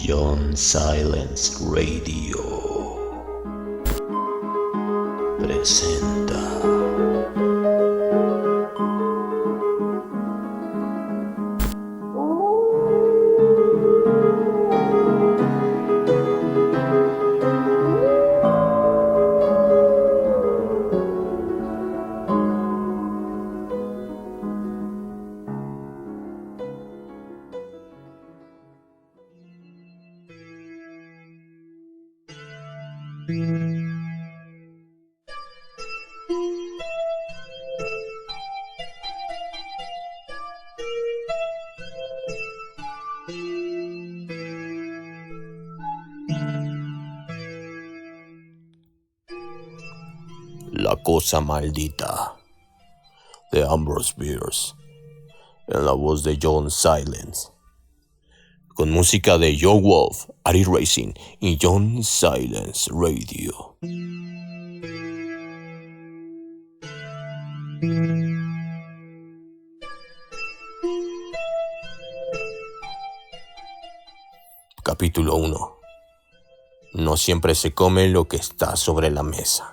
John Silence Radio presenta La cosa maldita de Ambrose Bierce en la voz de John Silence, con música de Joe Wolf, Ari Racing y John Silence Radio. Capítulo 1. No siempre se come lo que está sobre la mesa.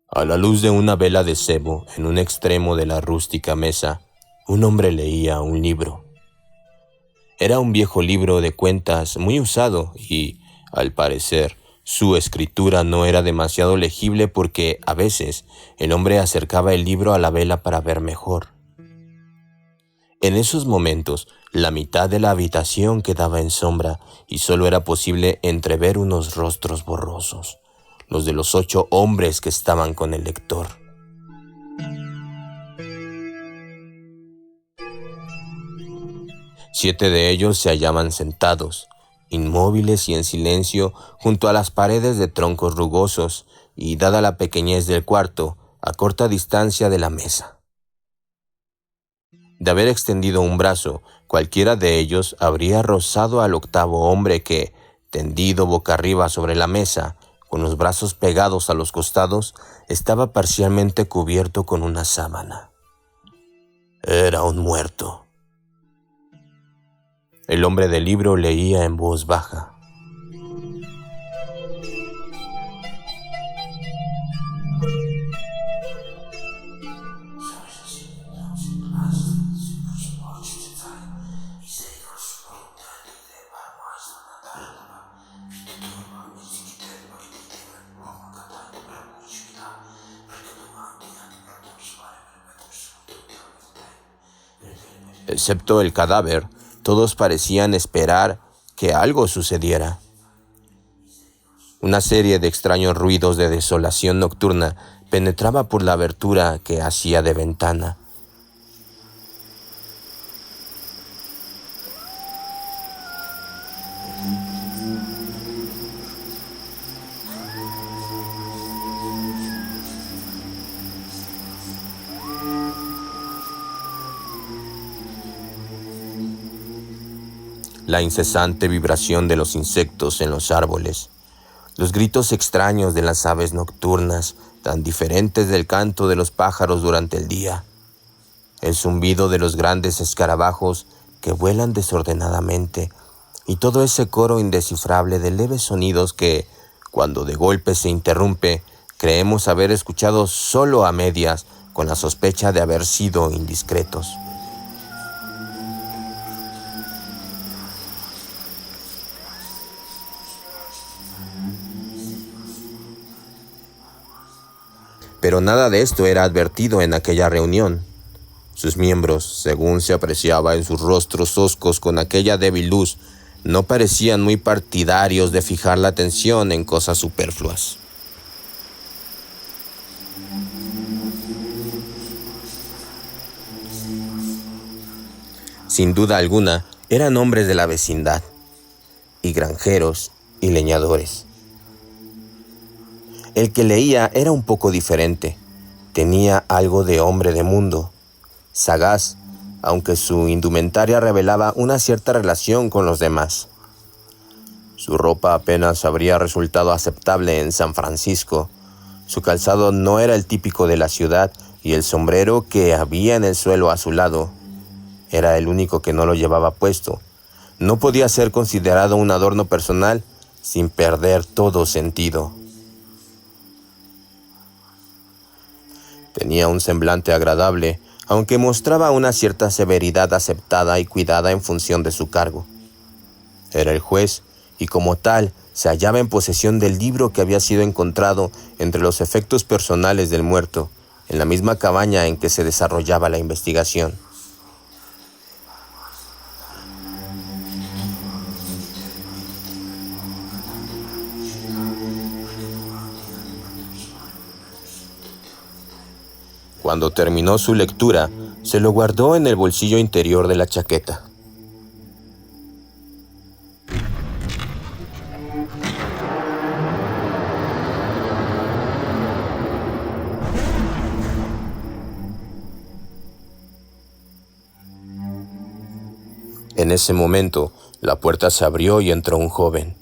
A la luz de una vela de cebo, en un extremo de la rústica mesa, un hombre leía un libro. Era un viejo libro de cuentas muy usado y, al parecer, su escritura no era demasiado legible porque, a veces, el hombre acercaba el libro a la vela para ver mejor. En esos momentos, la mitad de la habitación quedaba en sombra y solo era posible entrever unos rostros borrosos, los de los 8 hombres que estaban con el lector. Siete de ellos se hallaban sentados, inmóviles y en silencio, junto a las paredes de troncos rugosos y, dada la pequeñez del cuarto, a corta distancia de la mesa. De haber extendido un brazo, cualquiera de ellos habría rozado al 8º hombre que, tendido boca arriba sobre la mesa, con los brazos pegados a los costados, estaba parcialmente cubierto con una sábana. Era un muerto. El hombre del libro leía en voz baja. Excepto el cadáver, todos parecían esperar que algo sucediera. Una serie de extraños ruidos de desolación nocturna penetraba por la abertura que hacía de ventana. La incesante vibración de los insectos en los árboles, los gritos extraños de las aves nocturnas, tan diferentes del canto de los pájaros durante el día, el zumbido de los grandes escarabajos que vuelan desordenadamente, y todo ese coro indescifrable de leves sonidos que, cuando de golpe se interrumpe, creemos haber escuchado solo a medias, con la sospecha de haber sido indiscretos. Pero nada de esto era advertido en aquella reunión. Sus miembros, según se apreciaba en sus rostros hoscos con aquella débil luz, no parecían muy partidarios de fijar la atención en cosas superfluas. Sin duda alguna, eran hombres de la vecindad, y granjeros y leñadores. El que leía era un poco diferente. Tenía algo de hombre de mundo, sagaz, aunque su indumentaria revelaba una cierta relación con los demás. Su ropa apenas habría resultado aceptable en San Francisco. Su calzado no era el típico de la ciudad y el sombrero que había en el suelo a su lado Era el único que no lo llevaba puesto. No podía ser considerado un adorno personal sin perder todo sentido. Tenía un semblante agradable, aunque mostraba una cierta severidad aceptada y cuidada en función de su cargo. Era el juez, y como tal, se hallaba en posesión del libro que había sido encontrado entre los efectos personales del muerto, en la misma cabaña en que se desarrollaba la investigación. Cuando terminó su lectura, se lo guardó en el bolsillo interior de la chaqueta. En ese momento, la puerta se abrió y entró un joven.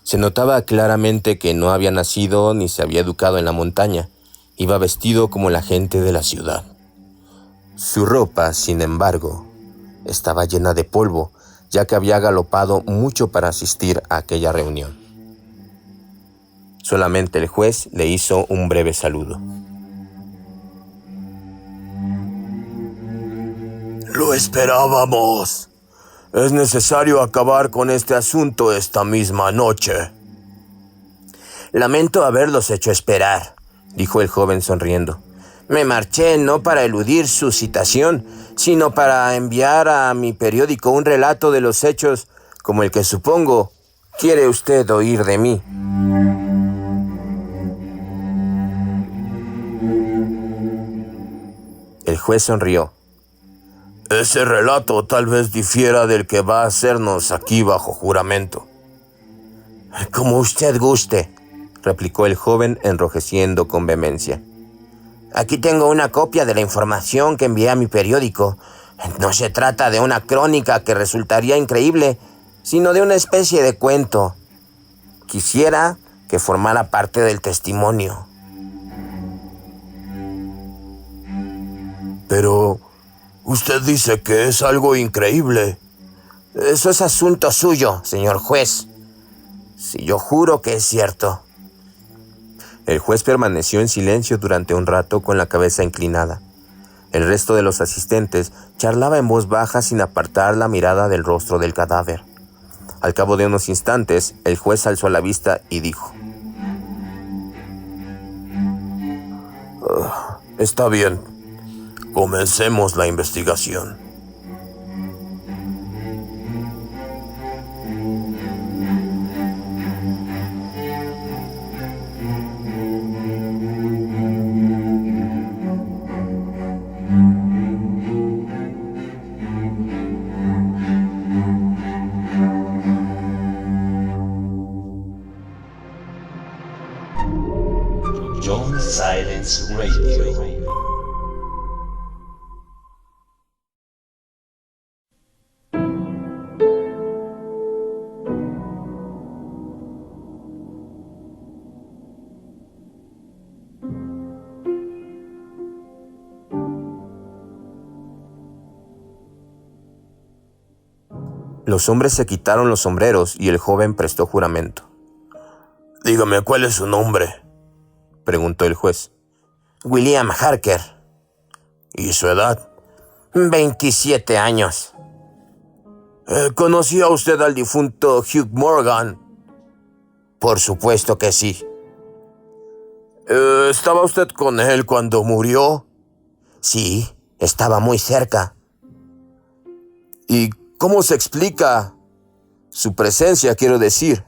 Se notaba claramente que no había nacido ni se había educado en la montaña. Iba vestido como la gente de la ciudad. Su ropa, sin embargo, estaba llena de polvo, ya que había galopado mucho para asistir a aquella reunión. Solamente el juez le hizo un breve saludo. Lo esperábamos. Es necesario acabar con este asunto esta misma noche. Lamento haberlos hecho esperar, dijo el joven sonriendo. Me marché no para eludir su citación, sino para enviar a mi periódico un relato de los hechos como el que supongo quiere usted oír de mí. El juez sonrió. Ese relato tal vez difiera del que va a hacernos aquí bajo juramento. Como usted guste, replicó el joven enrojeciendo con vehemencia. Aquí tengo una copia de la información que envié a mi periódico. No se trata de una crónica que resultaría increíble, sino de una especie de cuento. Quisiera que formara parte del testimonio. Pero usted dice que es algo increíble. Eso es asunto suyo, señor juez. Si yo juro que es cierto. El juez permaneció en silencio durante un rato con la cabeza inclinada. El resto de los asistentes charlaba en voz baja sin apartar la mirada del rostro del cadáver. Al cabo de unos instantes, el juez alzó la vista y dijo: Está bien. Comencemos la investigación. John Silence Radio. Los hombres se quitaron los sombreros y el joven prestó juramento. Dígame, ¿cuál es su nombre?, preguntó el juez. William Harker. ¿Y su edad? 27 años. ¿Conocía usted al difunto Hugh Morgan? Por supuesto que sí. ¿Estaba usted con él cuando murió? Sí, estaba muy cerca. ¿Y cómo se explica su presencia, quiero decir?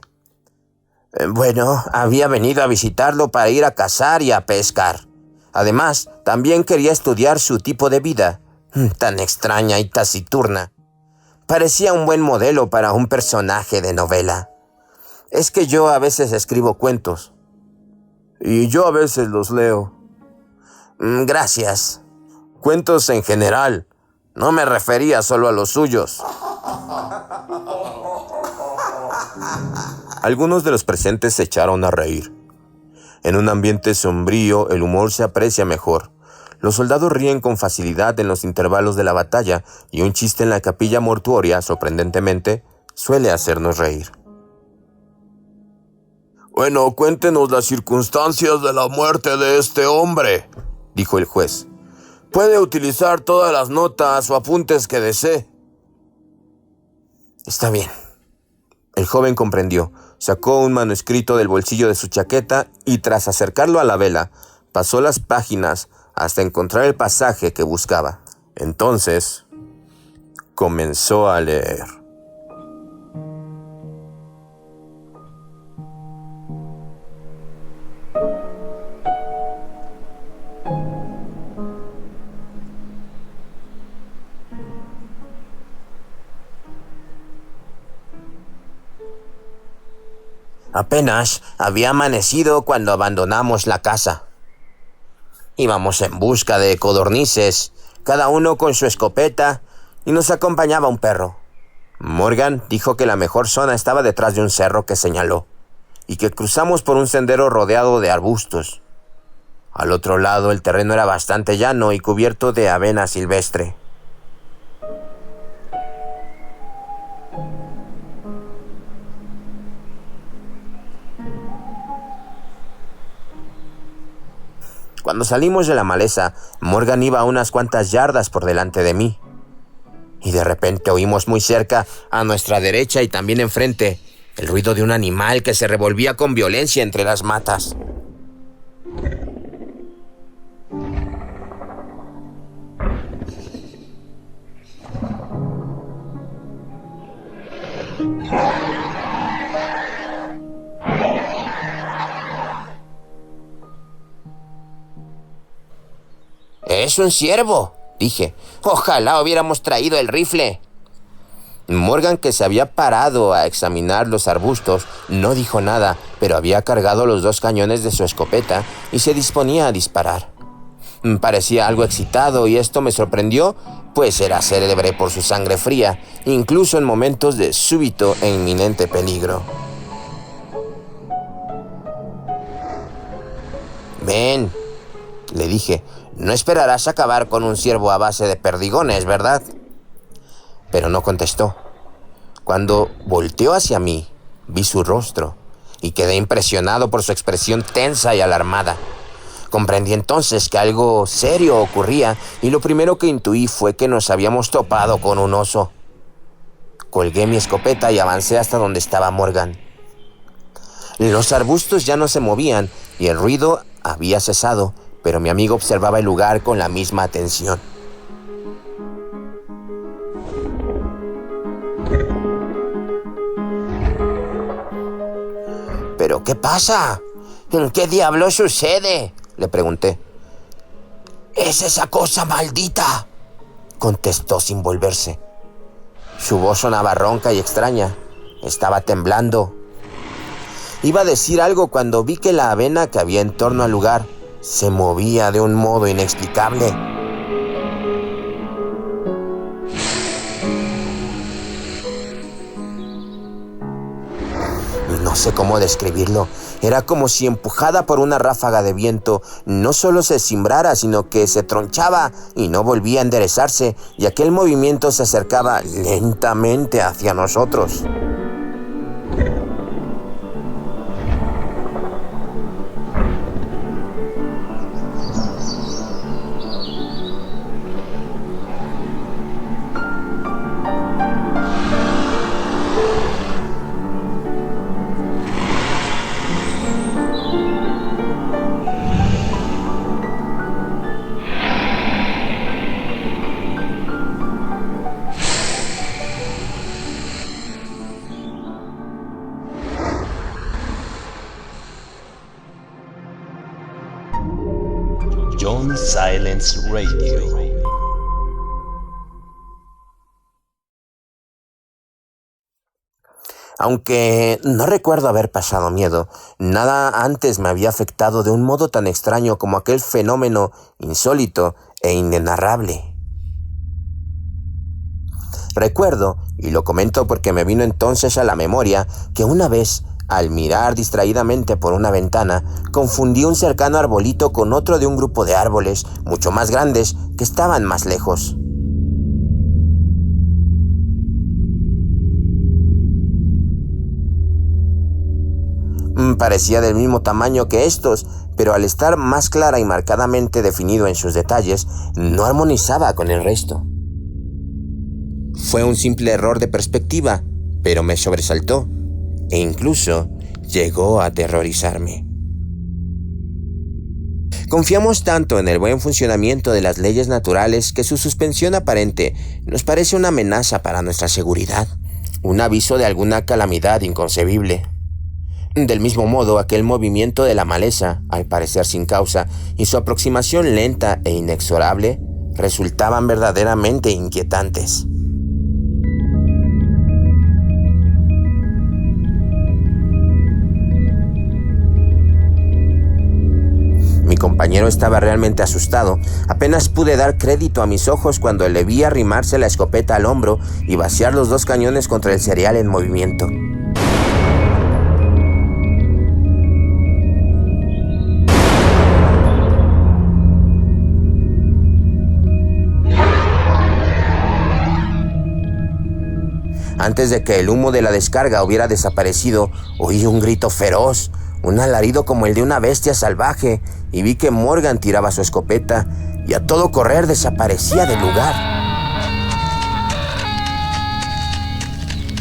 Bueno, había venido a visitarlo para ir a cazar y a pescar. Además, también quería estudiar su tipo de vida, tan extraña y taciturna. Parecía un buen modelo para un personaje de novela. Es que yo a veces escribo cuentos. Y yo a veces los leo. Gracias. Cuentos en general. No me refería solo a los suyos. Algunos de los presentes se echaron a reír. En un ambiente sombrío, el humor se aprecia mejor. Los soldados ríen con facilidad en los intervalos de la batalla y un chiste en la capilla mortuoria, sorprendentemente, suele hacernos reír. Bueno, cuéntenos las circunstancias de la muerte de este hombre, dijo el juez. Puede utilizar todas las notas o apuntes que desee. Está bien. El joven comprendió, sacó un manuscrito del bolsillo de su chaqueta y tras acercarlo a la vela, pasó las páginas hasta encontrar el pasaje que buscaba. Entonces, comenzó a leer. Apenas había amanecido cuando abandonamos la casa. Íbamos en busca de codornices, cada uno con su escopeta, y nos acompañaba un perro. Morgan dijo que la mejor zona estaba detrás de un cerro que señaló, y que cruzamos por un sendero rodeado de arbustos. Al otro lado el terreno era bastante llano y cubierto de avena silvestre. Cuando salimos de la maleza, Morgan iba a unas cuantas yardas por delante de mí. Y de repente oímos muy cerca, a nuestra derecha y también enfrente, el ruido de un animal que se revolvía con violencia entre las matas. «Es un ciervo», dije. «Ojalá hubiéramos traído el rifle». Morgan, que se había parado a examinar los arbustos, no dijo nada, pero había cargado los 2 cañones de su escopeta y se disponía a disparar. Parecía algo excitado y esto me sorprendió, pues era célebre por su sangre fría, incluso en momentos de súbito e inminente peligro. «Ven», le dije, «no esperarás acabar con un ciervo a base de perdigones, ¿verdad?». Pero no contestó. Cuando volteó hacia mí, vi su rostro y quedé impresionado por su expresión tensa y alarmada. Comprendí entonces que algo serio ocurría y lo primero que intuí fue que nos habíamos topado con un oso. Colgué mi escopeta y avancé hasta donde estaba Morgan. Los arbustos ya no se movían y el ruido había cesado, pero mi amigo observaba el lugar con la misma atención. «¿Pero qué pasa? ¿Qué diablo sucede?», le pregunté. «Es esa cosa maldita», contestó sin volverse. Su voz sonaba ronca y extraña. Estaba temblando. Iba a decir algo cuando vi que la avena que había en torno al lugar se movía de un modo inexplicable. No sé cómo describirlo. Era como si empujada por una ráfaga de viento, no solo se cimbrara, sino que se tronchaba y no volvía a enderezarse, y aquel movimiento se acercaba lentamente hacia nosotros. John Silence Radio. Aunque no recuerdo haber pasado miedo, nada antes me había afectado de un modo tan extraño como aquel fenómeno insólito e inenarrable. Recuerdo, y lo comento porque me vino entonces a la memoria, que una vez, Al mirar distraídamente por una ventana, confundí un cercano arbolito con otro de un grupo de árboles mucho más grandes que estaban más lejos. Parecía del mismo tamaño que estos, pero al estar más clara y marcadamente definido en sus detalles, no armonizaba con el resto. Fue un simple error de perspectiva, pero me sobresaltó e incluso llegó a aterrorizarme. Confiamos tanto en el buen funcionamiento de las leyes naturales que su suspensión aparente nos parece una amenaza para nuestra seguridad, un aviso de alguna calamidad inconcebible. Del mismo modo, aquel movimiento de la maleza, al parecer sin causa, y su aproximación lenta e inexorable, resultaban verdaderamente inquietantes. Mi compañero estaba realmente asustado. Apenas pude dar crédito a mis ojos cuando le vi arrimarse la escopeta al hombro y vaciar los 2 cañones contra el cereal en movimiento. Antes de que el humo de la descarga hubiera desaparecido, oí un grito feroz, un alarido como el de una bestia salvaje, y vi que Morgan tiraba su escopeta y a todo correr desaparecía del lugar.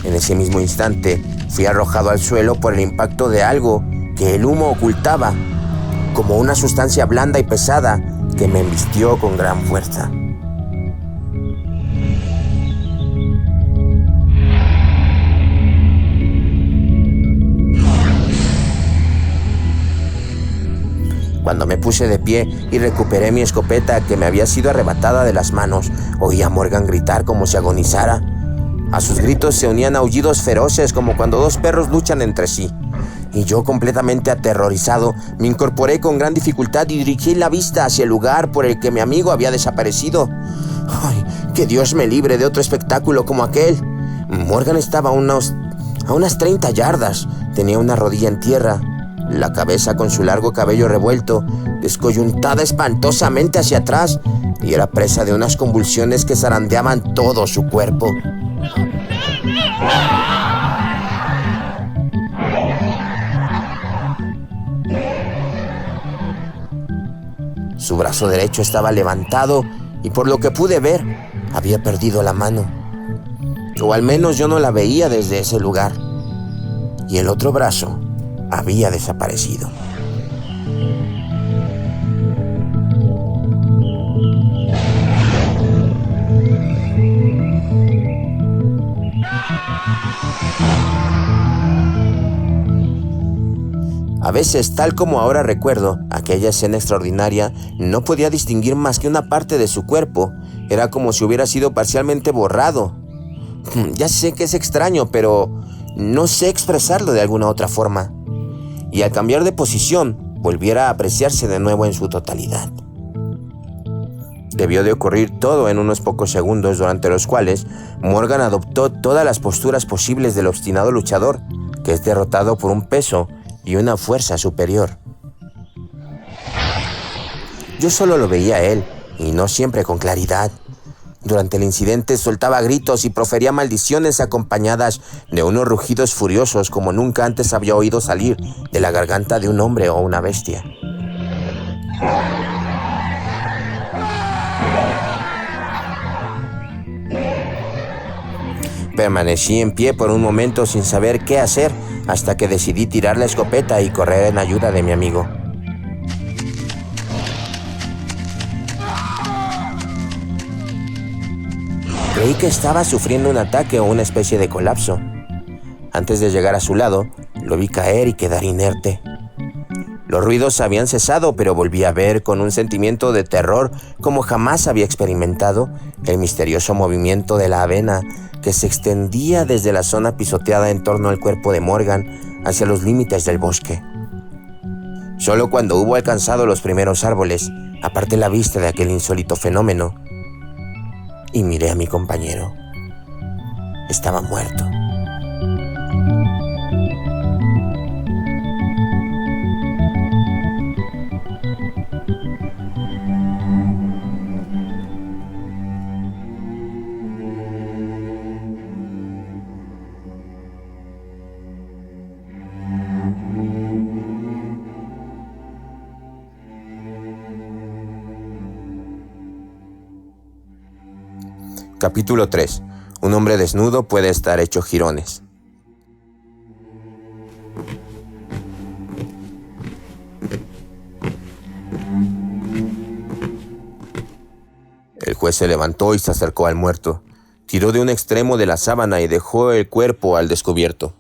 En ese mismo instante, fui arrojado al suelo por el impacto de algo que el humo ocultaba, como una sustancia blanda y pesada que me embistió con gran fuerza. Cuando me puse de pie y recuperé mi escopeta que me había sido arrebatada de las manos, oí a Morgan gritar como si agonizara. A sus gritos se unían aullidos feroces como cuando 2 perros luchan entre sí. Y yo, completamente aterrorizado, me incorporé con gran dificultad y dirigí la vista hacia el lugar por el que mi amigo había desaparecido. ¡Ay, que Dios me libre de otro espectáculo como aquel! Morgan estaba a unas 30 yardas. Tenía una rodilla en tierra, la cabeza con su largo cabello revuelto, descoyuntada espantosamente hacia atrás, y era presa de unas convulsiones que zarandeaban todo su cuerpo. Su brazo derecho estaba levantado y, por lo que pude ver, había perdido la mano. O al menos yo no la veía desde ese lugar. Y el otro brazo había desaparecido. A veces, tal como ahora recuerdo aquella escena extraordinaria, no podía distinguir más que una parte de su cuerpo. Era como si hubiera sido parcialmente borrado. Ya sé que es extraño, pero no sé expresarlo de alguna otra forma. Y al cambiar de posición, volviera a apreciarse de nuevo en su totalidad. Debió de ocurrir todo en unos pocos segundos, durante los cuales Morgan adoptó todas las posturas posibles del obstinado luchador, que es derrotado por un peso y una fuerza superior. Yo solo lo veía a él, y no siempre con claridad. Durante el incidente soltaba gritos y profería maldiciones acompañadas de unos rugidos furiosos como nunca antes había oído salir de la garganta de un hombre o una bestia. Permanecí en pie por un momento sin saber qué hacer, hasta que decidí tirar la escopeta y correr en ayuda de mi amigo. Creí que estaba sufriendo un ataque o una especie de colapso. Antes de llegar a su lado, lo vi caer y quedar inerte. Los ruidos habían cesado, pero volví a ver con un sentimiento de terror como jamás había experimentado el misterioso movimiento de la avena que se extendía desde la zona pisoteada en torno al cuerpo de Morgan hacia los límites del bosque. Solo cuando hubo alcanzado los primeros árboles, aparté la vista de aquel insólito fenómeno y miré a mi compañero. Estaba muerto. Capítulo 3. Un hombre desnudo puede estar hecho jirones. El juez se levantó y se acercó al muerto. Tiró de un extremo de la sábana y dejó el cuerpo al descubierto.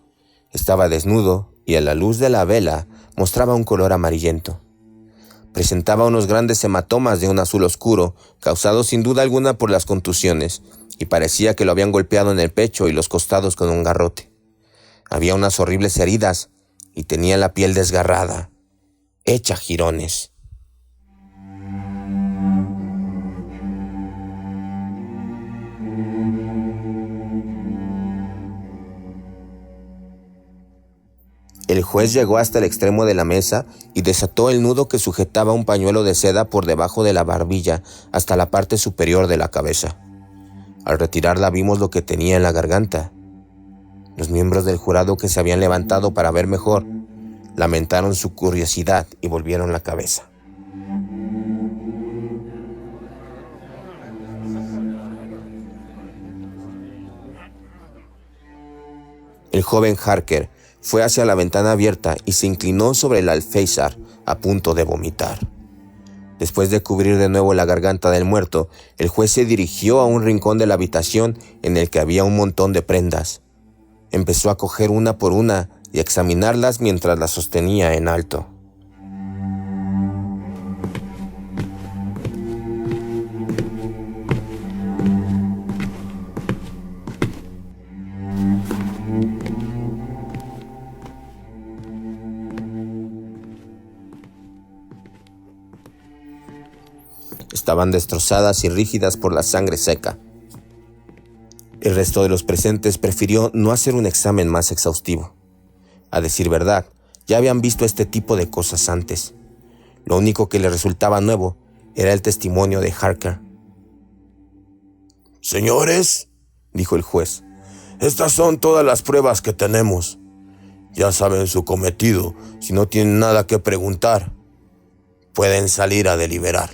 Estaba desnudo y a la luz de la vela mostraba un color amarillento. Presentaba unos grandes hematomas de un azul oscuro, causados sin duda alguna por las contusiones, y parecía que lo habían golpeado en el pecho y los costados con un garrote. Había unas horribles heridas y tenía la piel desgarrada, hecha jirones. El juez llegó hasta el extremo de la mesa y desató el nudo que sujetaba un pañuelo de seda por debajo de la barbilla hasta la parte superior de la cabeza. Al retirarla vimos lo que tenía en la garganta. Los miembros del jurado, que se habían levantado para ver mejor, lamentaron su curiosidad y volvieron la cabeza. El joven Harker fue hacia la ventana abierta y se inclinó sobre el alféizar, a punto de vomitar. Después de cubrir de nuevo la garganta del muerto, el juez se dirigió a un rincón de la habitación en el que había un montón de prendas. Empezó a coger una por una y a examinarlas mientras las sostenía en alto. Estaban destrozadas y rígidas por la sangre seca. El resto de los presentes prefirió no hacer un examen más exhaustivo. A decir verdad, ya habían visto este tipo de cosas antes. Lo único que les resultaba nuevo era el testimonio de Harker. Señores, dijo el juez, estas son todas las pruebas que tenemos. Ya saben su cometido. Si no tienen nada que preguntar, pueden salir a deliberar.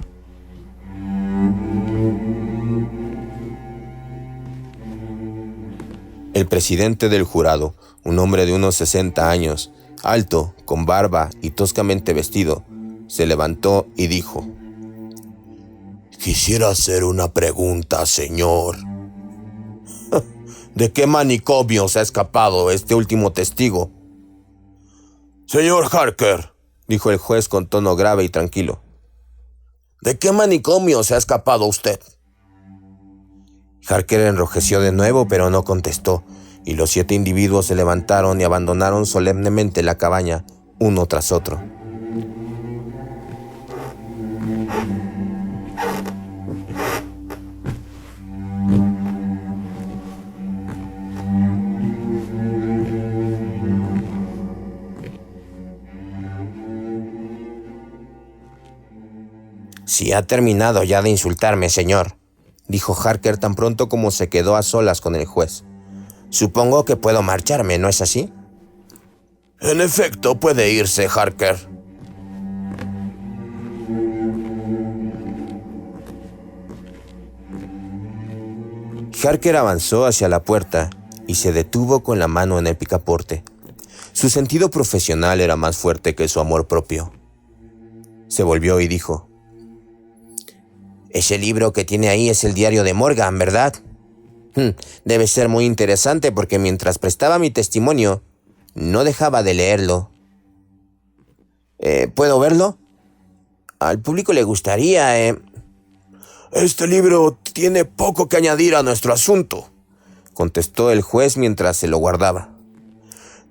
El presidente del jurado, un hombre de unos 60 años, alto, con barba y toscamente vestido, se levantó y dijo: Quisiera hacer una pregunta, señor. ¿De qué manicomio se ha escapado este último testigo? Señor Harker, dijo el juez con tono grave y tranquilo, ¿de qué manicomio se ha escapado usted? Harker enrojeció de nuevo, pero no contestó, y los 7 individuos se levantaron y abandonaron solemnemente la cabaña, uno tras otro. Si ha terminado ya de insultarme, señor, dijo Harker tan pronto como se quedó a solas con el juez. Supongo que puedo marcharme, ¿no es así? En efecto, puede irse, Harker. Harker avanzó hacia la puerta y se detuvo con la mano en el picaporte. Su sentido profesional era más fuerte que su amor propio. Se volvió y dijo: Ese libro que tiene ahí es el diario de Morgan, ¿verdad? Debe ser muy interesante porque mientras prestaba mi testimonio, no dejaba de leerlo. ¿Puedo verlo? Al público le gustaría, Este libro tiene poco que añadir a nuestro asunto, contestó el juez mientras se lo guardaba.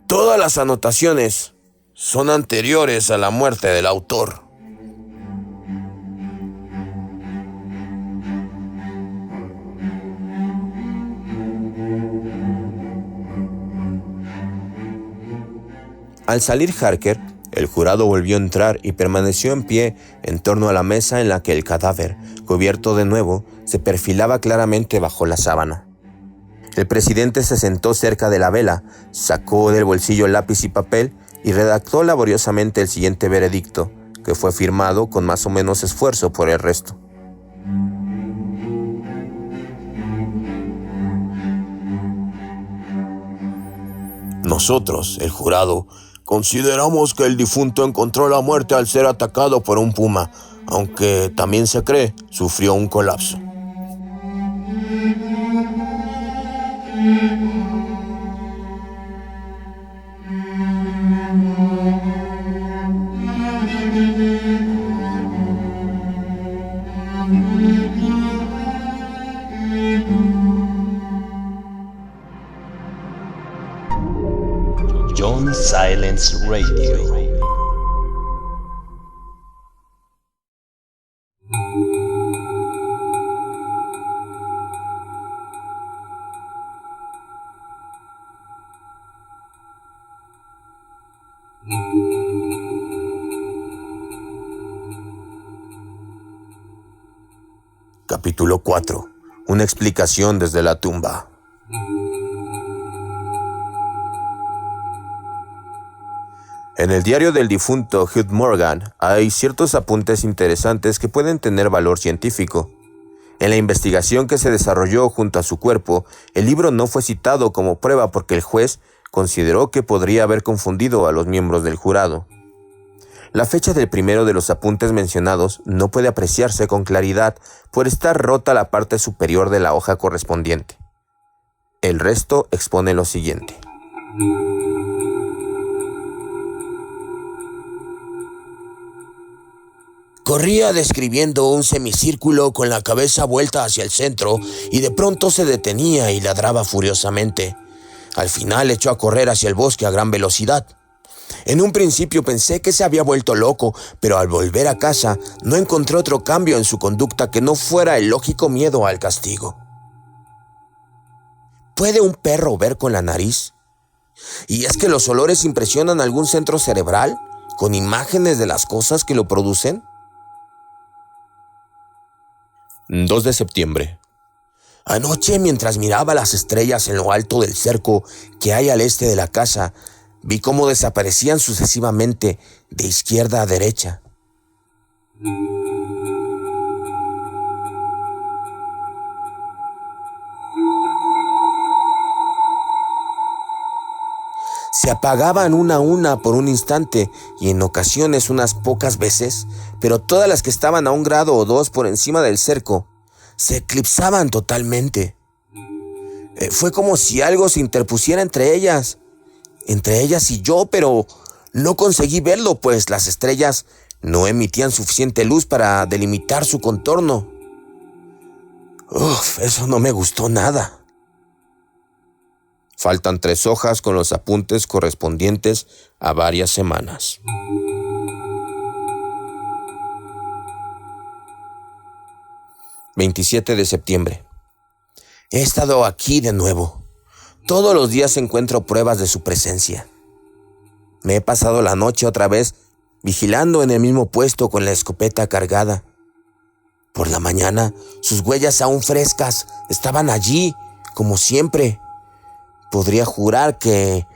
Todas las anotaciones son anteriores a la muerte del autor. Al salir Harker, el jurado volvió a entrar y permaneció en pie en torno a la mesa en la que el cadáver, cubierto de nuevo, se perfilaba claramente bajo la sábana. El presidente se sentó cerca de la vela, sacó del bolsillo lápiz y papel y redactó laboriosamente el siguiente veredicto, que fue firmado con más o menos esfuerzo por el resto. Nosotros, el jurado, consideramos que el difunto encontró la muerte al ser atacado por un puma, aunque también se cree sufrió un colapso. John Silence Radio. Capítulo 4. Una explicación desde la tumba. En el diario del difunto Hugh Morgan hay ciertos apuntes interesantes que pueden tener valor científico. En la investigación que se desarrolló junto a su cuerpo, el libro no fue citado como prueba porque el juez consideró que podría haber confundido a los miembros del jurado. La fecha del primero de los apuntes mencionados no puede apreciarse con claridad por estar rota la parte superior de la hoja correspondiente. El resto expone lo siguiente. Corría describiendo un semicírculo con la cabeza vuelta hacia el centro y de pronto se detenía y ladraba furiosamente. Al final echó a correr hacia el bosque a gran velocidad. En un principio pensé que se había vuelto loco, pero al volver a casa no encontré otro cambio en su conducta que no fuera el lógico miedo al castigo. ¿Puede un perro ver con la nariz? ¿Y es que los olores impresionan algún centro cerebral con imágenes de las cosas que lo producen? 2 de septiembre. Anoche, mientras miraba las estrellas en lo alto del cerco que hay al este de la casa, vi cómo desaparecían sucesivamente de izquierda a derecha. Se apagaban una a una por un instante y en ocasiones unas pocas veces, pero todas las que estaban a 1 grado o 2 por encima del cerco se eclipsaban totalmente. Fue como si algo se interpusiera entre ellas y yo, pero no conseguí verlo, pues las estrellas no emitían suficiente luz para delimitar su contorno. Eso no me gustó nada. Faltan 3 hojas con los apuntes correspondientes a varias semanas. ...27 de septiembre. He estado aquí de nuevo. Todos los días encuentro pruebas de su presencia. Me he pasado la noche otra vez vigilando en el mismo puesto con la escopeta cargada. Por la mañana, sus huellas aún frescas estaban allí, como siempre. Podría jurar que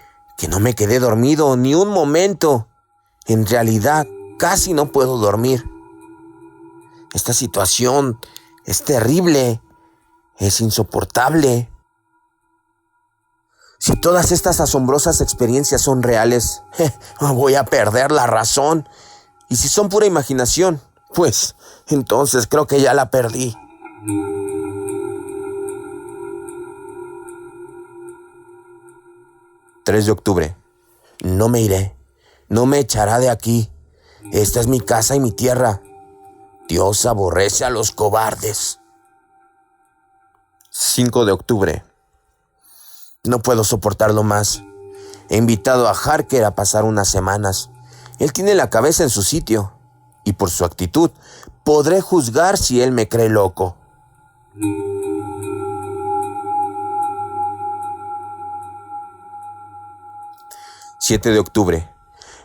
no me quedé dormido ni un momento. En realidad, casi no puedo dormir. Esta situación es terrible, es insoportable. Si todas estas asombrosas experiencias son reales, voy a perder la razón. Y si son pura imaginación, pues entonces creo que ya la perdí. ...3 de octubre. No me iré, no me echará de aquí. Esta es mi casa y mi tierra. Dios aborrece a los cobardes. 5 de octubre. No puedo soportarlo más. He invitado a Harker a pasar unas semanas. Él tiene la cabeza en su sitio, y por su actitud podré juzgar si él me cree loco. 7 de octubre.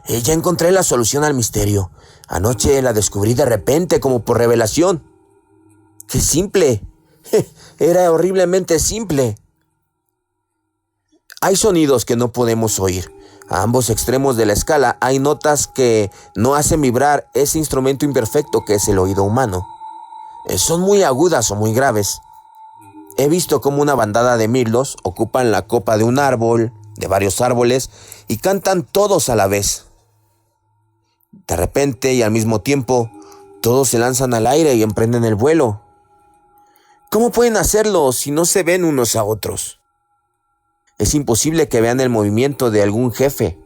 Ya encontré la solución al misterio. Anoche la descubrí de repente, como por revelación. ¡Qué simple! Era horriblemente simple. Hay sonidos que no podemos oír. A ambos extremos de la escala hay notas que no hacen vibrar ese instrumento imperfecto que es el oído humano. Son muy agudas o muy graves. He visto cómo una bandada de mirlos ocupan la copa de un árbol, de varios árboles y cantan todos a la vez. De repente y al mismo tiempo, todos se lanzan al aire y emprenden el vuelo. ¿Cómo pueden hacerlo si no se ven unos a otros? Es imposible que vean el movimiento de algún jefe.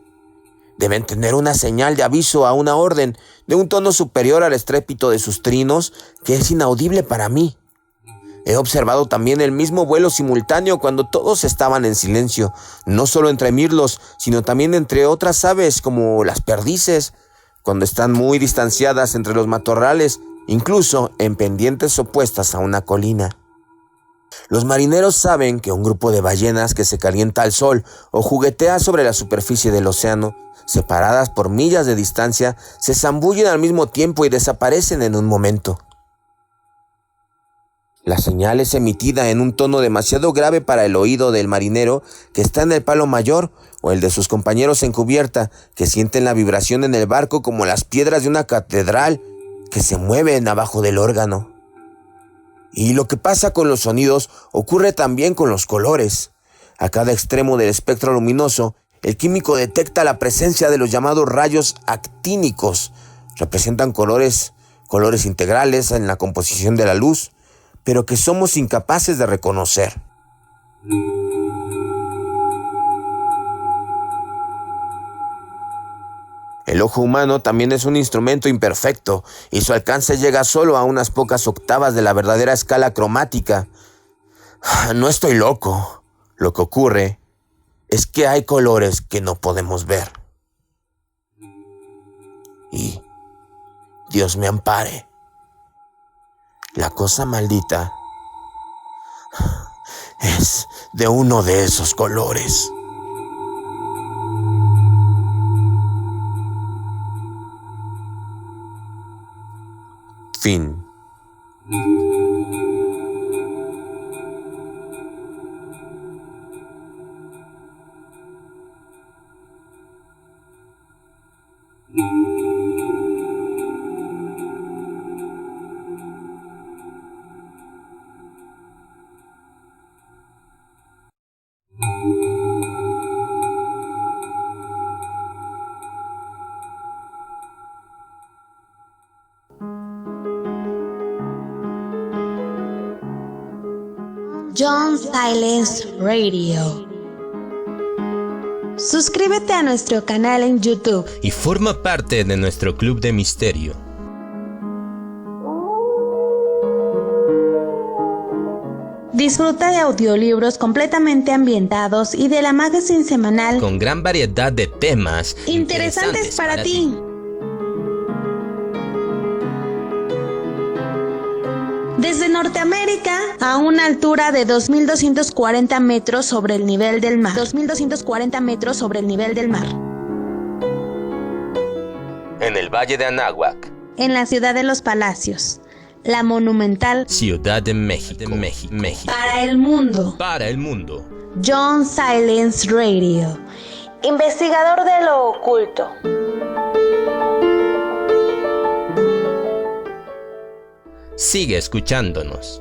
Deben tener una señal de aviso a una orden de un tono superior al estrépito de sus trinos que es inaudible para mí. He observado también el mismo vuelo simultáneo cuando todos estaban en silencio, no solo entre mirlos, sino también entre otras aves como las perdices, cuando están muy distanciadas entre los matorrales, incluso en pendientes opuestas a una colina. Los marineros saben que un grupo de ballenas que se calienta al sol o juguetea sobre la superficie del océano, separadas por millas de distancia, se zambullen al mismo tiempo y desaparecen en un momento. La señal es emitida en un tono demasiado grave para el oído del marinero que está en el palo mayor o el de sus compañeros en cubierta que sienten la vibración en el barco como las piedras de una catedral que se mueven abajo del órgano. Y lo que pasa con los sonidos ocurre también con los colores. A cada extremo del espectro luminoso, el químico detecta la presencia de los llamados rayos actínicos. Representan colores integrales en la composición de la luz, pero que somos incapaces de reconocer. El ojo humano también es un instrumento imperfecto y su alcance llega solo a unas pocas octavas de la verdadera escala cromática. No estoy loco. Lo que ocurre es que hay colores que no podemos ver. Y Dios me ampare. La cosa maldita es de uno de esos colores. Fin. John Silence Radio. Suscríbete a nuestro canal en YouTube y forma parte de nuestro club de misterio. Disfruta de audiolibros completamente ambientados y de la magazine semanal con gran variedad de temas interesantes para ti. Desde Norteamérica, a una altura de 2.240 metros sobre el nivel del mar. 2.240 metros sobre el nivel del mar. En el Valle de Anáhuac. En la ciudad de los Palacios. La monumental Ciudad de México. Para el mundo. Para el mundo. John Silence Radio. Investigador de lo oculto. Sigue escuchándonos.